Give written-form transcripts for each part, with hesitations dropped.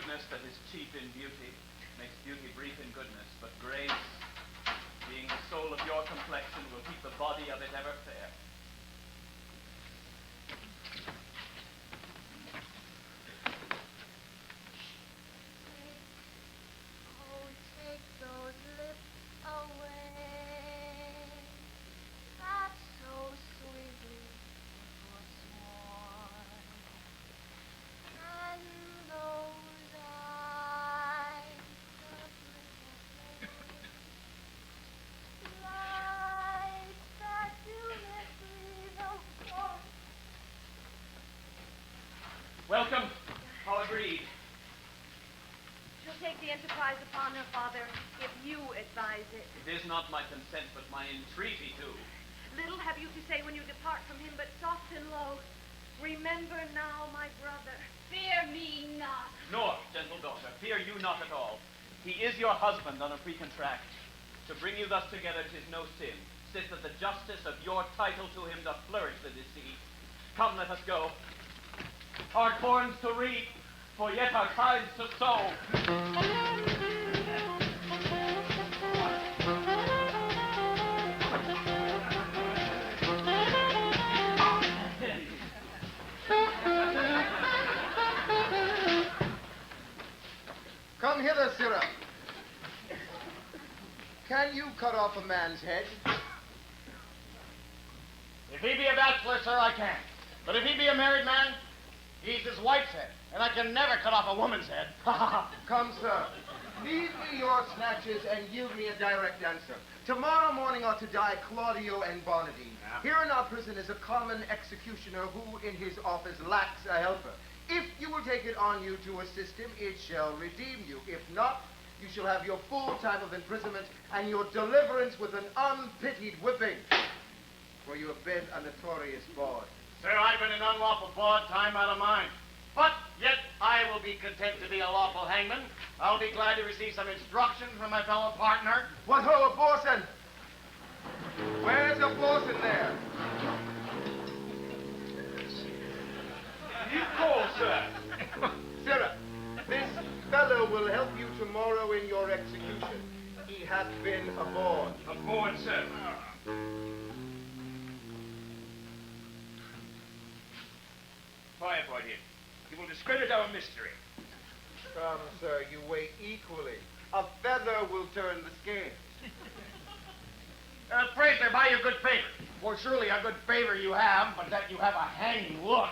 goodness that is cheap in beauty makes beauty brief in goodness, but grace, being the soul of your complexion, will keep the body of it ever fair. Take those lips away, that so sweetly was sworn, and those eyes of little flame, lights that do not breathe of warmth. Welcome, all agreed. She'll take the enterprise upon her, Father, if you advise it. It is not my consent, but my entreaty too. Little have you to say when you depart from him, but soft and low. Remember now, my brother. Fear me not. Nor, gentle daughter, fear you not at all. He is your husband on a pre-contract. To bring you thus together, 'tis no sin. Sith that the justice of your title to him doth flourish the sea. Come, let us go. Our corns to reap, for yet our times to sow. Come hither, sirrah. Can you cut off a man's head? If he be a bachelor, sir, I can. But if he be a married man, he's his wife's head, and I can never cut off a woman's head. Come, sir. Leave me your snatches and yield me a direct answer. Tomorrow morning ought to die Claudio and Barnardine. Yeah. Here in our prison is a common executioner who in his office lacks a helper. If you will take it on you to assist him, it shall redeem you. If not, you shall have your full time of imprisonment and your deliverance with an unpitied whipping. For you have been a notorious bawd. Sir, I've been an unlawful bawd time out of mind. But yet I will be content to be a lawful hangman. I'll be glad to receive some instruction from my fellow partner. What ho, a bo'sun? Where's a bo'sun there? You call, sir. Sirrah, this fellow will help you tomorrow in your execution. He hath been aboard. Aboard, sir. Fire for him. He will discredit our mystery. Come, sir, you weigh equally. A feather will turn the scales. Pray, sir, by your good favor. For surely a good favor you have, but that you have a hanging look.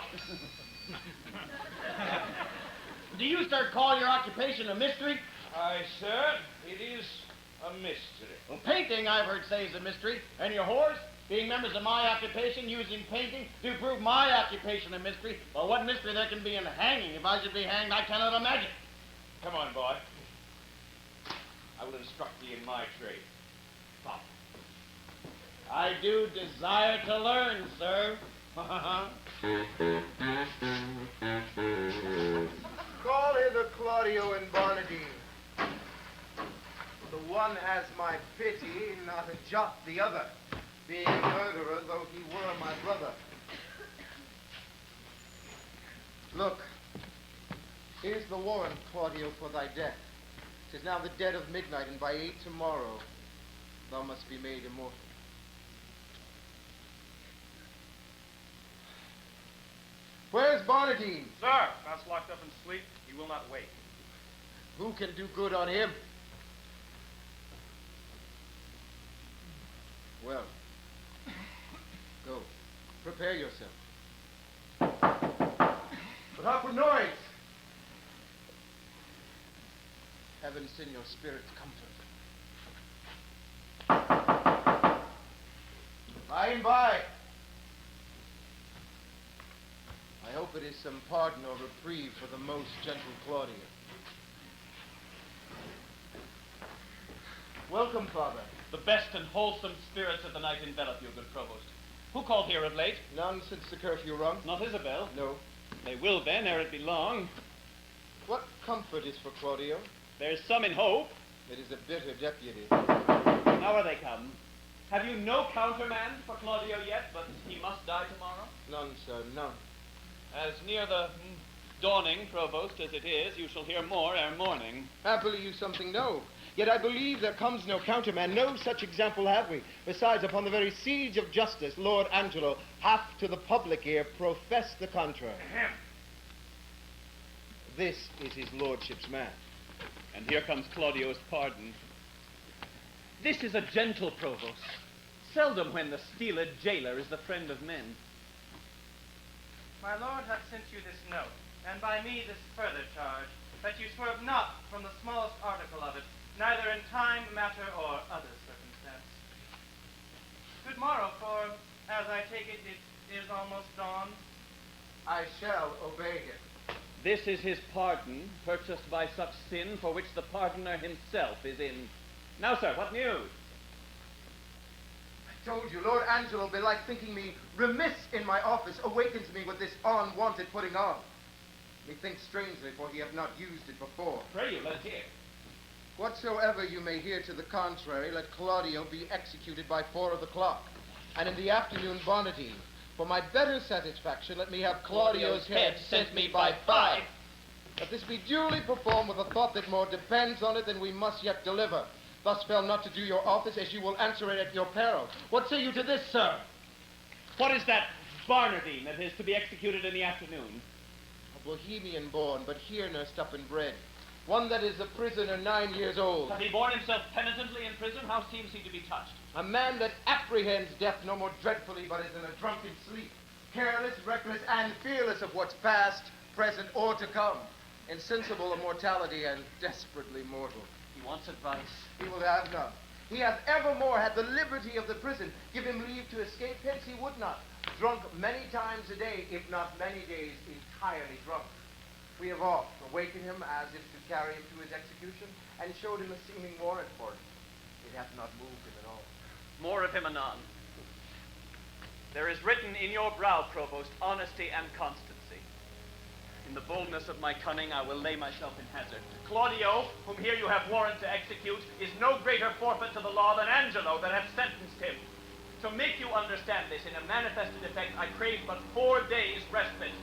Do you, sir, call your occupation a mystery? Aye, sir, it is a mystery. Well, painting, I've heard say, is a mystery. And your whores, being members of my occupation, using painting to prove my occupation a mystery. Well, what mystery there can be in hanging? If I should be hanged, I cannot imagine. Come on, boy. I will instruct thee in my trade. Follow. I do desire to learn, sir. Call hither Claudio and Barnardine. The one has my pity, not a jot the other, being a murderer, though he were my brother. Look, here's the warrant, Claudio, for thy death. 'Tis now the dead of midnight, and by 8 tomorrow, thou must be made immortal. Where's Barnardine? Sir, that's locked up in sleep. He will not wake. Who can do good on him? Well, go. Prepare yourself. Put up with noise. Heaven send your spirit comfort. By and by. I hope it is some pardon or reprieve for the most gentle Claudia. Welcome, Father. The best and wholesome spirits of the night envelop you, good provost. Who called here of late? None since the curfew rung? Not Isabel. No. They will then, ere it be long. What comfort is for Claudio? There's some in hope. It is a bitter deputy. How are they come? Have you no countermand for Claudio yet, but he must die tomorrow? None, sir, none. As near the dawning, Provost, as it is, you shall hear more ere morning. Happily you something know. Yet I believe there comes no counterman. No such example have we. Besides, upon the very siege of justice, Lord Angelo hath to the public ear professed the contrary. This is his lordship's man. And here comes Claudio's pardon. This is a gentle provost. Seldom when the steeled jailer is the friend of men. My lord hath sent you this note, and by me this further charge, that you swerve not from the smallest article of it, neither in time, matter, or other circumstance. Good morrow, for, as I take it, it is almost dawn. I shall obey him. This is his pardon, purchased by such sin for which the pardoner himself is in. Now, sir, what news? I told you, Lord Angelo, belike thinking me remiss in my office, awakens me with this unwonted putting on. Methinks strangely, for he hath not used it before. Pray you, let us hear. Whatsoever you may hear to the contrary, let Claudio be executed by 4 o'clock, and in the afternoon Bonadine. For my better satisfaction, let me have Claudio's head sent me by 5. Let this be duly performed with a thought that more depends on it than we must yet deliver. Thus fail not to do your office, as you will answer it at your peril. What say you to this, sir? What is that Barnardine that is to be executed in the afternoon? A Bohemian born, but here nursed up and bred. One that is a prisoner 9 years old. Hath he borne himself penitently in prison? How seems he to be touched? A man that apprehends death no more dreadfully, but is in a drunken sleep. Careless, reckless, and fearless of what's past, present, or to come. Insensible of mortality and desperately mortal. He wants advice. He will have none. He hath evermore had the liberty of the prison. Give him leave to escape, hence he would not. Drunk many times a day, if not many days, entirely drunk. We have oft awakened him as if to carry him to his execution, and showed him a seeming warrant for it. It hath not moved him at all. More of him anon. There is written in your brow, Provost, honesty and constancy. In the boldness of my cunning, I will lay myself in hazard. Claudio, whom here you have warrant to execute, is no greater forfeit to the law than Angelo that hath sentenced him. To make you understand this in a manifested effect, I crave but 4 days' respite,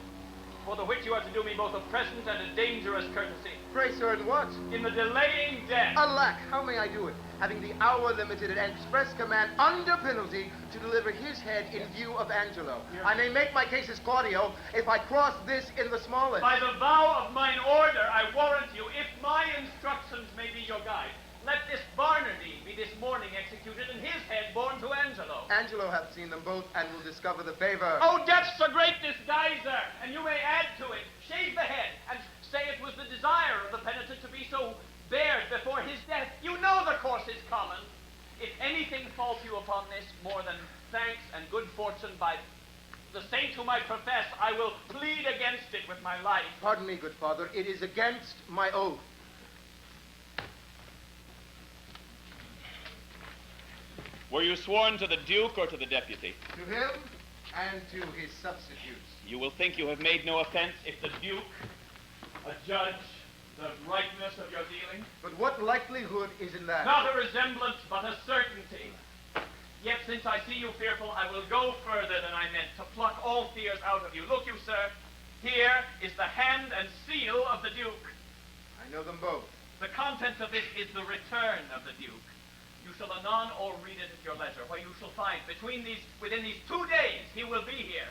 for the which you are to do me both a present and a dangerous courtesy. Pray, sir, in what? In the delaying death. Alack, how may I do it? Having the hour limited and express command under penalty to deliver his head in view of Angelo. I may make my case as Claudio if I cross this in the smallest. By the vow of mine order, I warrant you, if my instructions may be your guide, let this Barnardine be this morning executed and his head borne to Angelo. Angelo hath seen them both and will discover the favor. Oh, death's a great disguiser, and you may add to it. Shave the head and say it was the desire of the penitent to be so bared before his death. You know the course is common. If anything falls you upon this more than thanks and good fortune by the saint whom I profess, I will plead against it with my life. Pardon me, good father, it is against my oath. Were you sworn to the Duke or to the deputy? To him and to his substitutes. You will think you have made no offense if the Duke, a judge, the rightness of your dealing. But what likelihood is in that? Not a resemblance, but a certainty. Yet since I see you fearful, I will go further than I meant, to pluck all fears out of you. Look you, sir, here is the hand and seal of the Duke. I know them both. The contents of this is the return of the Duke. You shall anon all read it at your leisure, where you shall find within these 2 days he will be here.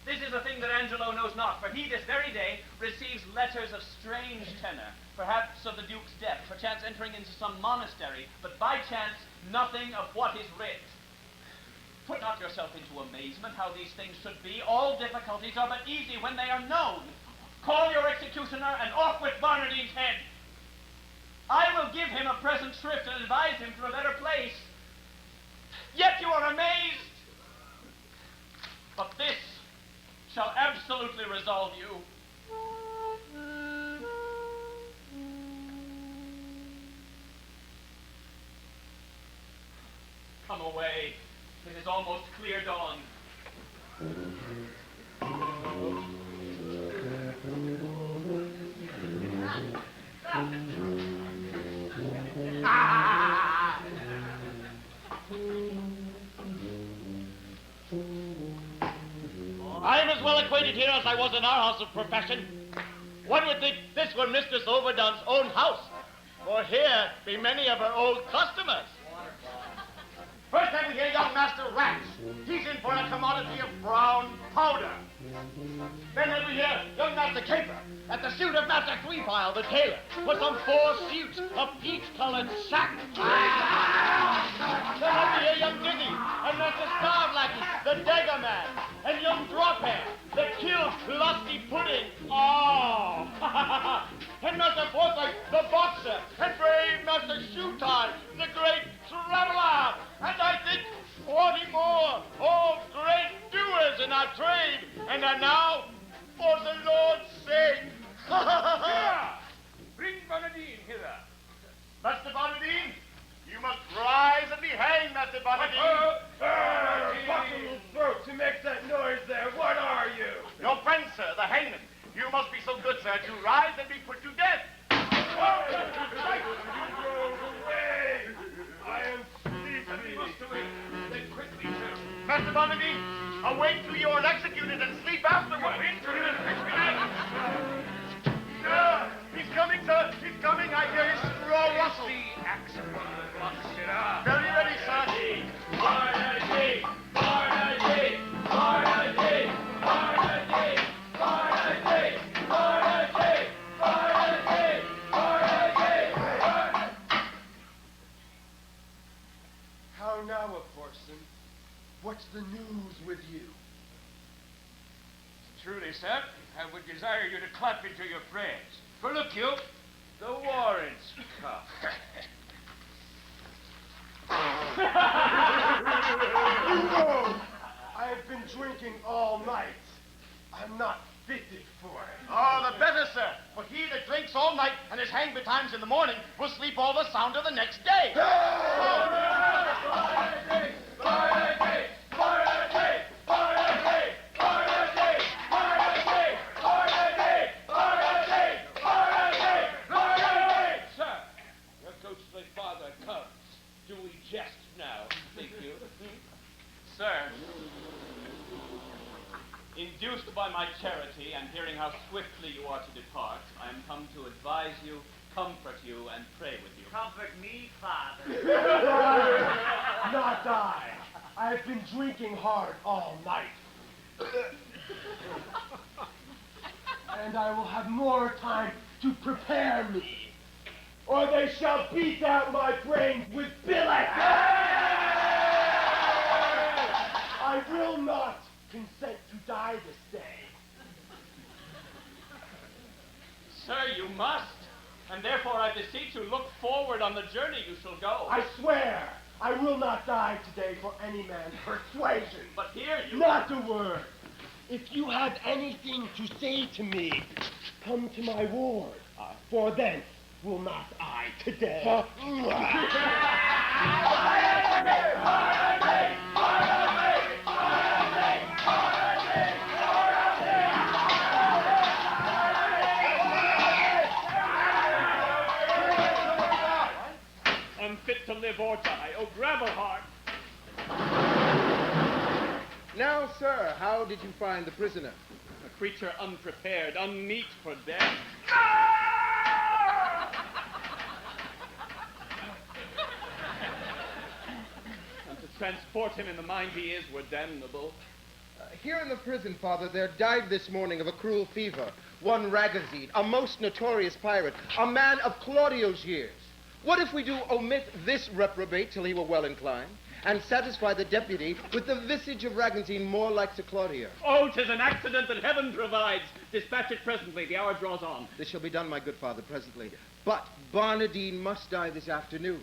This is a thing that Angelo knows not, for he this very day receives letters of strange tenor, perhaps of the Duke's death, perchance entering into some monastery, but by chance nothing of what is writ. Put not yourself into amazement how these things should be. All difficulties are but easy when they are known. Call your executioner and off with Barnardine's head. I will give him a present shrift and advise him to a better place. Yet you are amazed. But this shall absolutely resolve you. Come away. It is almost clear dawn. I am as well acquainted here as I was in our house of profession. One would think this were Mistress Overdone's own house, for here be many of her old customers. First have we here young Master Rats. He's in for a commodity of brown powder. Then have we here young Master Caper, at the suit of Master Three-File, the tailor, for some 4 suits of peach-colored satin. Then have we here young Dizzy, and Master Starve-Lackey, the dagger man, and young Drop-Hair, the killed lusty pudding. Oh! And Master Forsyth, the boxer, and brave Master Shoe-Tie, the great traveler. And I think 40 more, all great doers in our trade, and are now, for the Lord's sake. Bring Barnardine hither. Master Barnardine, you must rise and be hanged, Master Barnardine. Buckle throat who makes that noise there. What are you? Your friend, sir, the hangman. You must be so good, sir, to rise and be put to death. Away! I am sleepy. Then quickly, sir. Master Barnardine, await till you are executed and sleep afterwards. He's coming, sir. He's coming. I hear his straw rustle. The axe upon the box, sirrah. Very ready, sir. Barnardine! Barnardine! Barnardine! Barnardine! Barnardine! Barnardine! Barnardine! Barnardine! How now, a parson? What's the news with you? Truly, sir, I would desire you to clap into your prayers. For look you, the warrant's come. You know, I have been drinking all night. I'm not fitted for it. Oh, the better, sir. For he that drinks all night and is hanged betimes in the morning will sleep all the sounder the next day. Sir, your ghostly father comes. Do we jest now, think you? Sir, induced by my charity and hearing how swiftly you are to depart, I am come to advise you, comfort you, and pray with you. Comfort me, Father. Not I. I have been drinking hard all night. And I will have more time to prepare me, or they shall beat out my brains with billets. I will not consent to die this day. Sir, you must, and therefore I beseech you, look forward on the journey you shall go. I swear I will not die today for any man's persuasion. But here you... Not a word. If you have anything to say to me, come to my ward, for thence will not I today. Unfit to live or die, oh Gravelheart! Now, sir, how did you find the prisoner? A creature unprepared, unmeet for death. And to transport him in the mind he is were damnable. Here in the prison, Father, there died this morning of a cruel fever one Ragazine, a most notorious pirate, a man of Claudio's years. What if we do omit this reprobate till he were well inclined, and satisfy the deputy with the visage of Ragazine more like to Claudio? Oh, 'tis an accident that heaven provides. Dispatch it presently. The hour draws on. This shall be done, my good father, presently. But Barnardine must die this afternoon.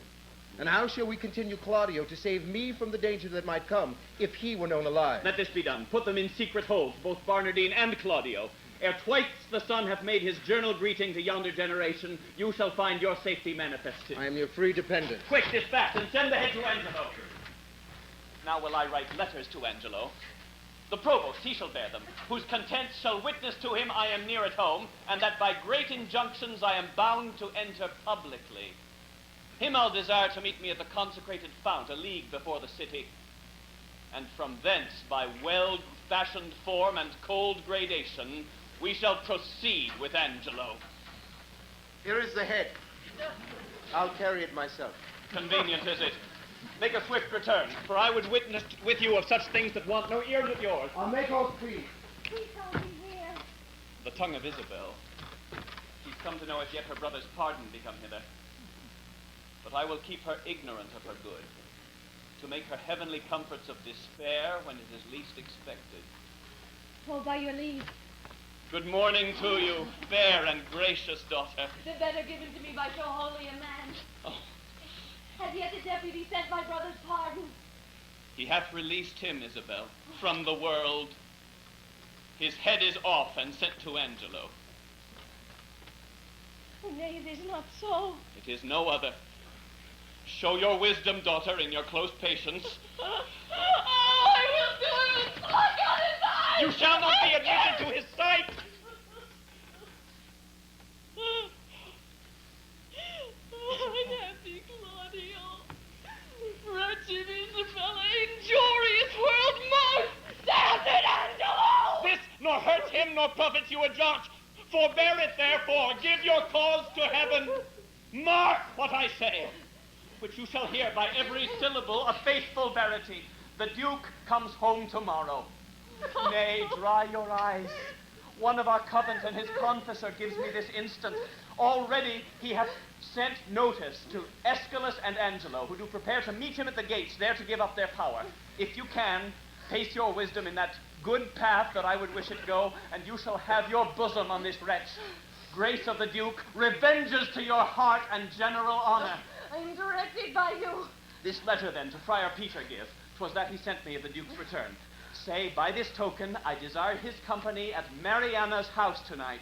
And how shall we continue Claudio to save me from the danger that might come if he were known alive? Let this be done. Put them in secret holds, both Barnardine and Claudio. Ere twice the sun hath made his journal greeting to yonder generation, you shall find your safety manifested. I am your free dependent. Quick, dispatch, and send the head to Angelo. Now will I write letters to Angelo. The provost, he shall bear them, whose content shall witness to him I am near at home, and that by great injunctions I am bound to enter publicly. Him I'll desire to meet me at the consecrated fount, a league before the city, and from thence, by well-fashioned form and cold gradation, we shall proceed with Angelo. Here is the head. I'll carry it myself. Convenient, is it? Make a swift return, for I would witness with you of such things that want no ears of yours. I'll make all three. Please hold me here. The tongue of Isabel. She's come to know as yet her brother's pardon be come hither. But I will keep her ignorant of her good, to make her heavenly comforts of despair when it is least expected. Oh, by your leave. Good morning to you, fair and gracious daughter. The better given to me by so holy a man. Oh, Has yet the deputy sent my brother's pardon? he hath released him, Isabel, from the world. His head is off and sent to Angelo. Nay, it is not so. It is no other. Show your wisdom, daughter, in your close patience. Oh, I will do it! Pluck out his eyes! You shall not be admitted to his sight. Happy Claudio, wretched Isabella, injurious world, most sad Angelo! This nor hurts him nor profits you a jot. Forbear it, therefore. Give your cause to heaven. Mark what I say, which you shall hear by every syllable a faithful verity. The Duke comes home tomorrow. Nay, dry your eyes. One of our covent and his confessor gives me this instant. Already he hath sent notice to Aeschylus and Angelo, who do prepare to meet him at the gates, there to give up their power. If you can, pace your wisdom in that good path that I would wish it go, and you shall have your bosom on this wretch. Grace of the Duke, revenges to your heart and general honor. I'm directed by you. This letter, then, to Friar Peter give. 'Twas that he sent me of the Duke's return. Say, by this token, I desire his company at Mariana's house tonight.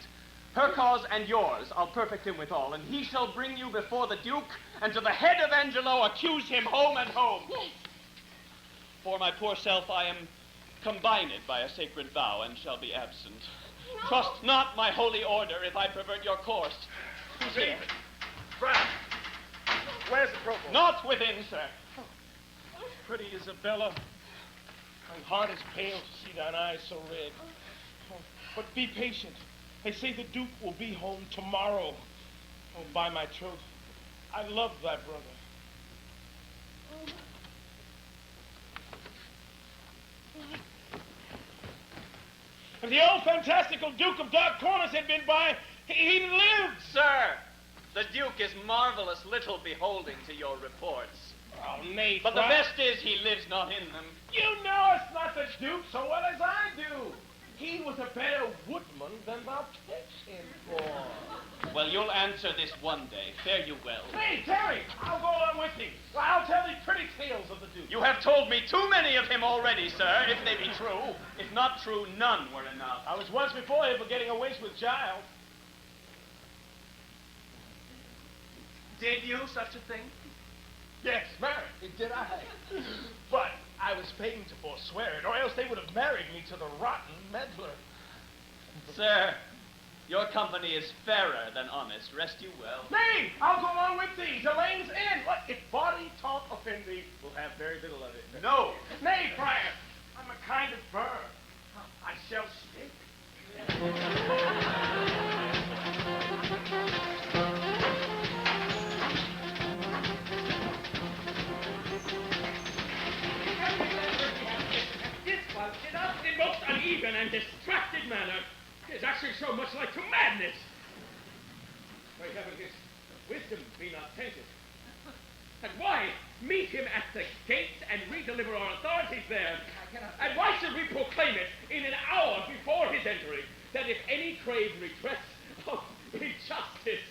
Her cause and yours I'll perfect him withal, and he shall bring you before the Duke, and to the head of Angelo accuse him home and home. Yes. For my poor self I am combined by a sacred vow, and shall be absent. No. Trust not my holy order if I pervert your course. Who's here? Friar, where's the provost? Not within, sir. Pretty Isabella, my heart is pale to see thine eyes so red. Oh, but be patient. They say the Duke will be home tomorrow. Oh, by my troth, I love thy brother. If the old fantastical Duke of Dark Corners had been by, he'd lived. Sir, the Duke is marvelous little beholding to your reports. Oh, nay, But the Friar. best is he lives not in them. You know it's not the Duke so well as I do. He was a better woodman than thou takes him for. Well, you'll answer this one day. Fare you well. Hey, Terry, I'll go along with thee. Well, I'll tell thee pretty tales of the Duke. You have told me too many of him already, sir, if they be true. If not true, none were enough. I was once before him for getting a wench with child. Did you such a thing? Yes, marry, did I. But I was fain to forswear it, or else they would have married me to the rotten meddler. Sir, your company is fairer than honest. Rest you well. Nay, I'll go along with thee. The lane's in. What? If body talk offend thee, we'll have very little of it. No. Nay, Friar, I'm a kind of bird. I shall stick. It up in most uneven and distracted manner. It is actually so much like to madness. Pray heaven his wisdom be not tainted. And why meet him at the gates and redeliver our authorities there? And why should we proclaim it in an hour before his entry, that if any crave redress of injustice,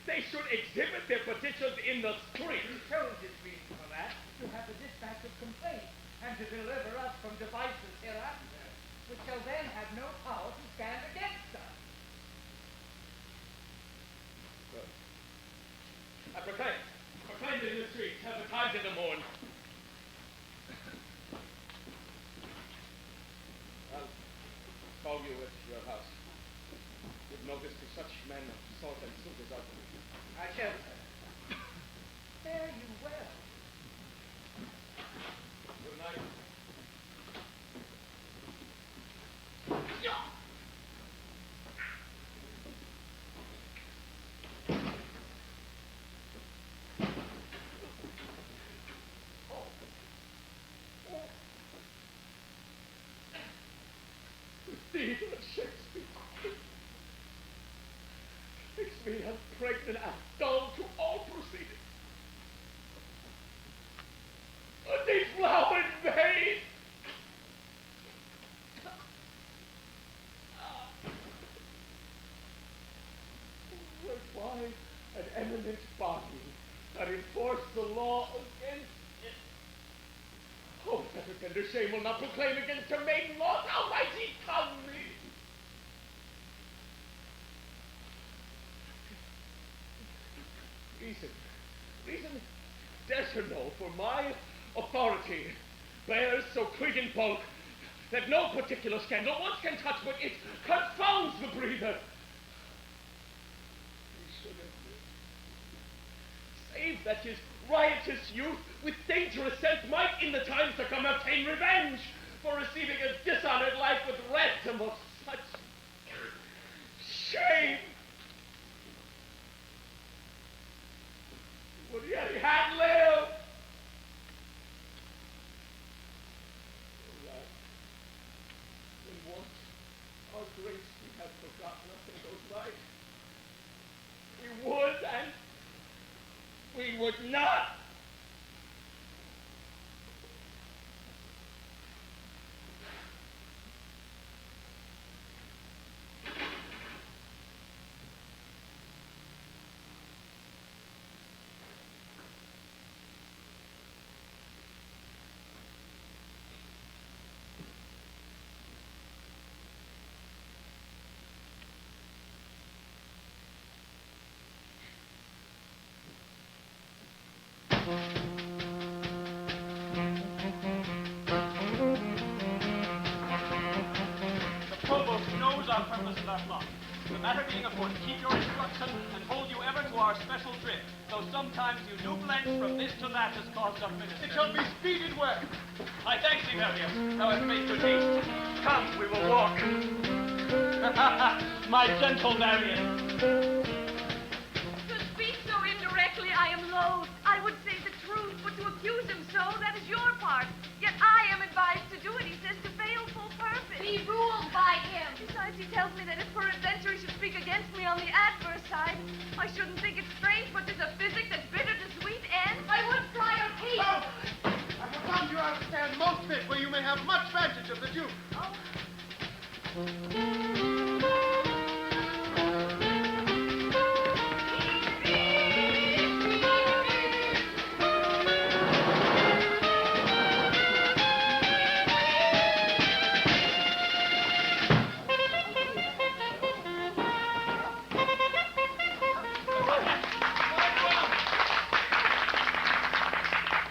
they should exhibit their petitions in the street? He chose his reason for that, to have a dispatch of complaint, and to deliver us from devices hereafter, which shall then have no power to stand against us. I proclaim it in the streets, have the times in the morn. I'll call you at your house. Give notice to such men of salt and suit as are. I shall, sir. Fare you well. Good night. me a pregnant act dull to all proceeding. A deflowered maid! Why an eminent body that enforced the law against it? Oh, better tender shame will not proclaim against her maiden laws. Almighty, come me! Reason, dares her know, for my authority bears so quick in bulk that no particular scandal once can touch, but it confounds the breather. He should have lived, save that his riotous youth with dangerous sense might in the times to come obtain revenge for receiving a dishonored life with ransom of such shame. Would yet he had lived. Alas, when once our grace we have forgotten nothing goes right. We would and we would not. The provost knows our purpose and our plot. The matter being afoot, keep your instruction and hold you ever to our special drift, though sometimes you do blench from this to that as caused our minister. It shall be speeded well. I thank thee, Marius. Thou hast made good haste. Come, we will walk. My gentle Marius. To speak so indirectly, I am loath. I would say the truth, but to accuse him so, that is your part. Yet I am advised to do it, he says, to fail full purpose. Be ruled by him. Besides, he tells me that if peradventure he should speak against me on the adverse side, I shouldn't think it strange, but 'tis a physic that's bitter to sweet end. I would try your peace. I have found you understand most fit where you may have much vantage of the Duke. Oh.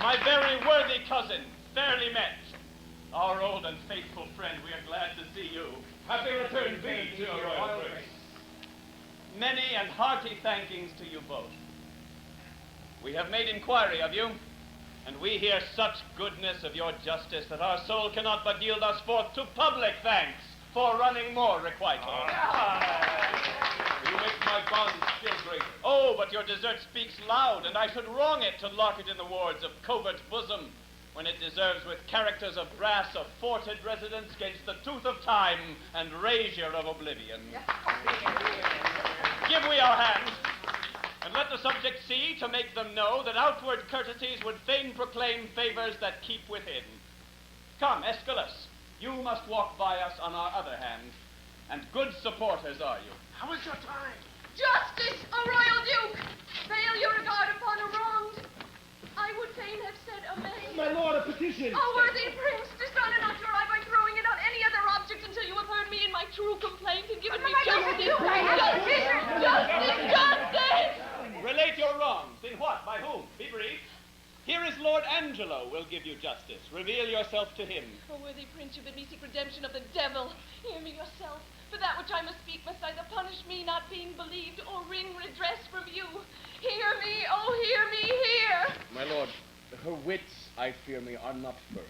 My very worthy cousin, fairly met. Our old and faithful friend, we are glad to see you. Happy return be to your royal grace. Many and hearty thankings to you both. We have made inquiry of you, and we hear such goodness of your justice that our soul cannot but yield us forth to public thanks for running more requital. You make my bonds still greater. Oh, but your desert speaks loud, and I should wrong it to lock it in the wards of covert bosom, when it deserves with characters of brass a forted residence against the tooth of time and razor of oblivion. Give we our hands, and let the subjects see, to make them know, that outward courtesies would fain proclaim favors that keep within. Come, Aeschylus, you must walk by us on our other hand, and good supporters are you. How is your time? Justice, a royal duke! Veil your regard upon a wronged. I would fain have said amain. My lord, a petition. O worthy prince, dishonor not your eye by throwing it on any other object until you have heard me in my true complaint and given me justice. Justice! Relate your wrongs. In what? By whom? Be brief. Here is Lord Angelo will give you justice. Reveal yourself to him. O worthy prince, you bid me seek redemption of the devil. Hear me yourself. For that which I must speak must either punish me not being believed or wring redress from you. Hear me, oh hear me, hear. My lord, her wits, I fear me, are not firm.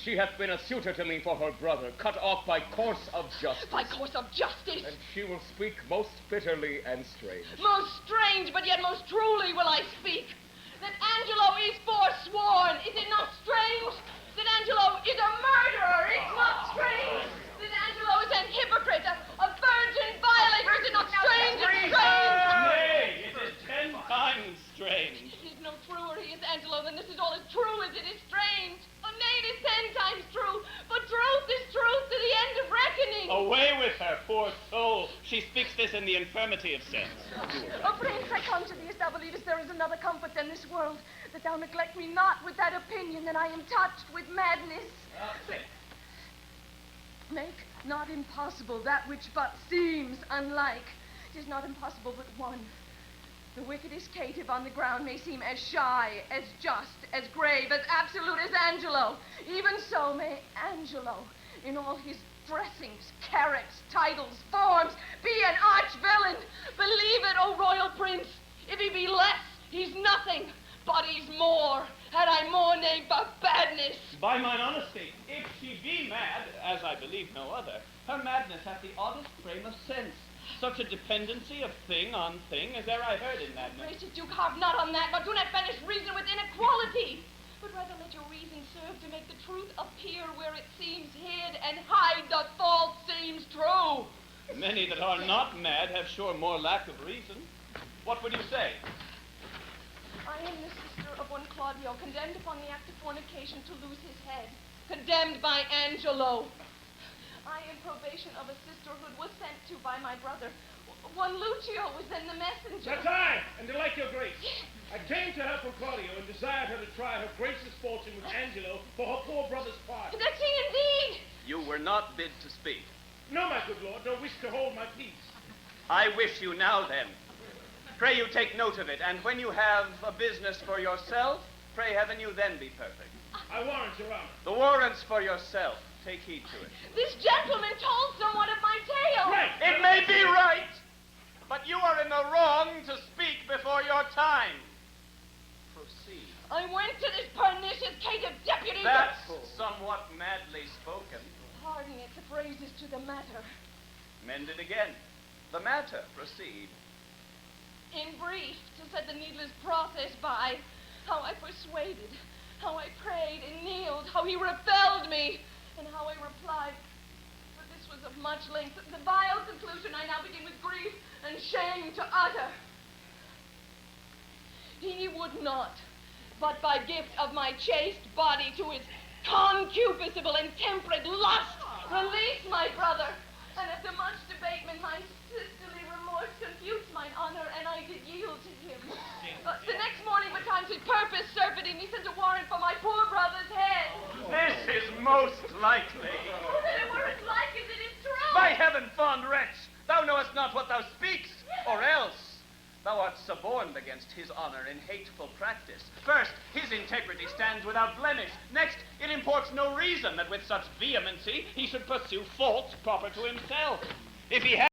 She hath been a suitor to me for her brother, cut off by course of justice. By course of justice. And she will speak most bitterly and strange. Most strange, but yet most truly will I speak. That Angelo is forsworn. Is it not strange? That Angelo is a murderer. It's not strange. That Angelo is an hypocrite, a virgin violator. Is it not strange? It's strange. this is all as true as it is strange. Oh, nay, it is 10 times true, for truth is truth to the end of reckoning. Away with her, poor soul. She speaks this in the infirmity of sense. Oh, Prince, I conjure thee, as thou believest there is another comfort than this world, that thou neglect me not with that opinion that I am touched with madness. Make not impossible that which but seems unlike. 'Tis not impossible but one. The wickedest caitiff on the ground may seem as shy, as just, as grave, as absolute as Angelo. Even so may Angelo, in all his dressings, caracts, titles, forms, be an arch-villain. Believe it, O royal prince. If he be less, he's nothing, but he's more. Had I more name but badness. By mine honesty, if she be mad, as I believe no other, her madness hath the oddest frame of sense. Such a dependency of thing on thing as e'er I heard in madness. Gracious Duke, harp not on that, nor do not banish reason with inequality. But rather let your reason serve to make the truth appear where it seems hid, and hide the false seems true. Many that are not mad have sure more lack of reason. What would you say? I am the sister of one Claudio, condemned upon the act of fornication to lose his head. Condemned by Angelo. I, in probation of a sisterhood, was sent to by my brother. One Lucio was then the messenger. That's I, and to like your grace. I came to her from Claudio and desired her to try her grace's fortune with Angelo for her poor brother's part. That's he indeed. You were not bid to speak. No, my good lord, nor wish to hold my peace. I wish you now, then. Pray you take note of it, and when you have a business for yourself, pray heaven you then be perfect. I warrant, Your Honor. The warrant's for yourself. Take heed to it. This gentleman told someone of my tale. Right. It may be right, but you are in the wrong to speak before your time. Proceed. I went to this pernicious caitiff deputy. That's somewhat madly spoken. Pardon it, the phrase is to the matter. Mend it again. The matter. Proceed. In brief, to set the needless process by, how I persuaded, how I prayed and kneeled, how he repelled me, and how I replied. But this was of much length. The vile conclusion I now begin with grief and shame to utter. He would not, but by gift of my chaste body to his concupiscible and temperate lust, release my brother. And after much debatement, my sisterly remorse confutes mine honor, and I did yield to him. The next morning, betimes his purpose surfeiting, he sent a warrant for my poor brother's head. This is most likely. Oh, that it were as like as it is true. By heaven, fond wretch, thou knowest not what thou speakst, or else thou art suborned against his honor in hateful practice. First, his integrity stands without blemish. Next, it imports no reason that with such vehemency he should pursue faults proper to himself. If he had